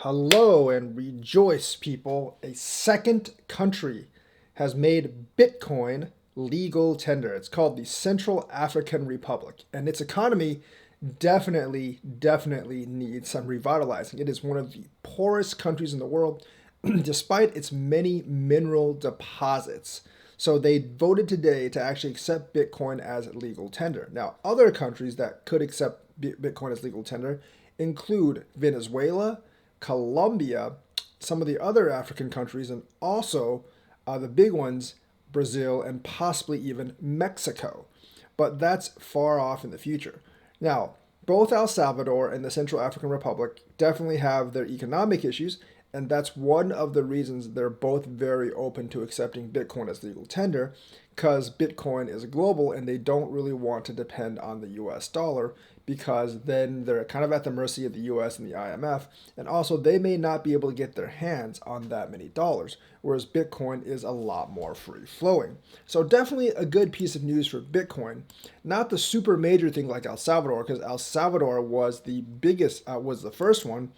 Hello and rejoice, people. A second country has made Bitcoin legal tender. It's called the Central African Republic, and its economy definitely needs some revitalizing. It is one of the poorest countries in the world, despite its many mineral deposits. So they voted today to actually accept Bitcoin as legal tender. Now, other countries that could accept Bitcoin as legal tender include Venezuela, Colombia, some of the other African countries, and also the big ones, Brazil, and possibly even Mexico. But that's far off in the future. Now, both El Salvador and the Central African Republic definitely have their economic issues, and that's one of the reasons they're both very open to accepting Bitcoin as legal tender, because Bitcoin is global and they don't really want to depend on the US dollar, because then they're kind of at the mercy of the US and the IMF, and also they may not be able to get their hands on that many dollars, whereas Bitcoin is a lot more free flowing. So definitely a good piece of news for Bitcoin. Not the super major thing like El Salvador, because El Salvador was the biggest, was the first one,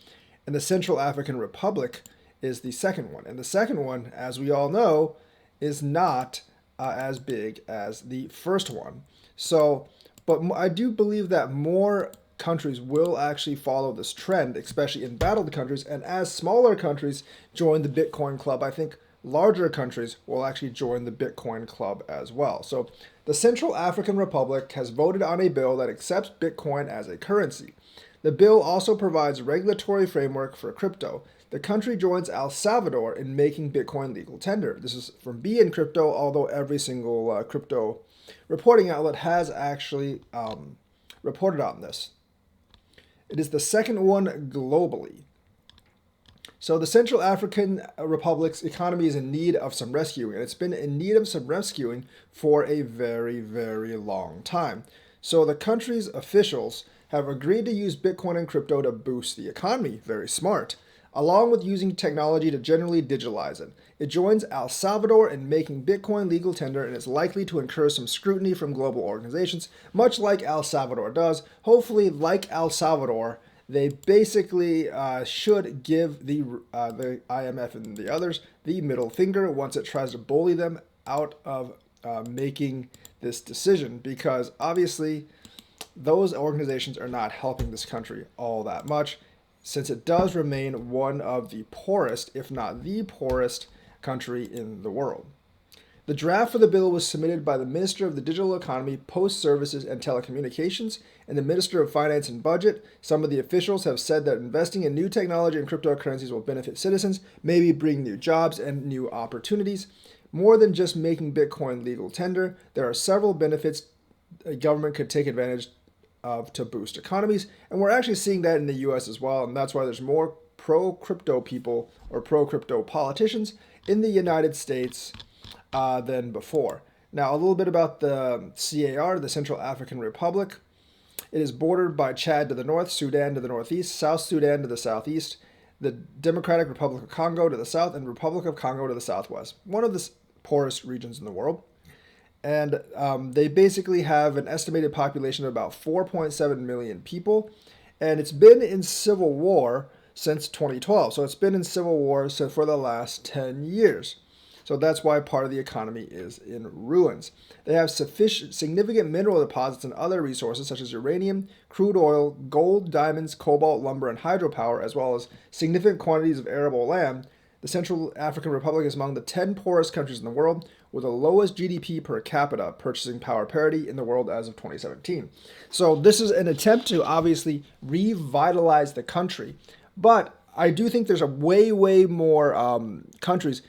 and the Central African Republic is the second one. And the second one, as we all know, is not as big as the first one. So, but I do believe that more countries will actually follow this trend, especially in battled countries. And as smaller countries join the Bitcoin club, I think larger countries will actually join the Bitcoin club as well. So the Central African Republic has voted on a bill that accepts Bitcoin as a currency. The bill also provides regulatory framework for crypto. The country joins El Salvador in making Bitcoin legal tender. This is from BN Crypto, although every single crypto reporting outlet has actually reported on this. It is the second one globally. So the Central African Republic's economy is in need of some rescuing, and it's been in need of some rescuing for a very long time. So the country's officials have agreed to use Bitcoin and crypto to boost the economy. Very smart. Along with using technology to generally digitalize it. It joins El Salvador in making Bitcoin legal tender and is likely to incur some scrutiny from global organizations, much like El Salvador does. Hopefully, like El Salvador, they basically should give the IMF and the others the middle finger once it tries to bully them out of making this decision, because obviously those organizations are not helping this country all that much, since it does remain one of the poorest, if not the poorest, country in the world. The draft for the bill was submitted by the Minister of the Digital Economy, Post Services and Telecommunications, and the Minister of Finance and Budget. Some of the officials have said that investing in new technology and cryptocurrencies will benefit citizens, maybe bring new jobs and new opportunities. More than just making Bitcoin legal tender, there are several benefits a government could take advantage of to boost economies, and we're actually seeing that in the US as well, and that's why there's more pro-crypto people or pro-crypto politicians in the United States than before. Now, a little bit about the CAR, the Central African Republic. It is bordered by Chad to the north, Sudan to the northeast, South Sudan to the southeast, the Democratic Republic of Congo to the south, and Republic of Congo to the southwest. One of the poorest regions in the world. And they basically have an estimated population of about 4.7 million people. And it's been in civil war since 2012. So it's been in civil war for the last 10 years. So that's why part of the economy is in ruins. They have significant mineral deposits and other resources such as uranium, crude oil, gold, diamonds, cobalt, lumber, and hydropower, as well as significant quantities of arable land. The Central African Republic is among the 10 poorest countries in the world, with the lowest GDP per capita purchasing power parity in the world as of 2017. So this is an attempt to obviously revitalize the country. But I do think there's a way more countries,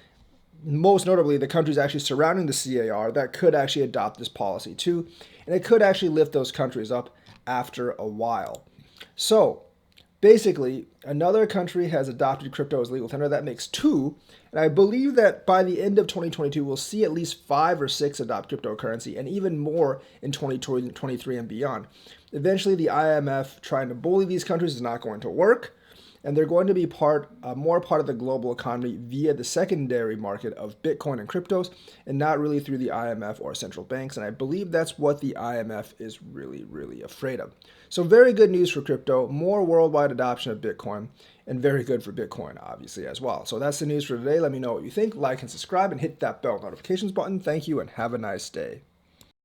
most notably the countries actually surrounding the CAR, that could actually adopt this policy too. And it could actually lift those countries up after a while. So basically, another country has adopted crypto as legal tender. That makes two. And I believe that by the end of 2022, we'll see at least 5 or 6 adopt cryptocurrency, and even more in 2023 and beyond. Eventually, the IMF trying to bully these countries is not going to work. And they're going to be more part of the global economy via the secondary market of Bitcoin and cryptos, and not really through the IMF or central banks. And I believe that's what the IMF is really, really afraid of. So very good news for crypto, more worldwide adoption of Bitcoin, and very good for Bitcoin, obviously, as well. So that's the news for today. Let me know what you think. Like and subscribe, and hit that bell notifications button. Thank you, and have a nice day.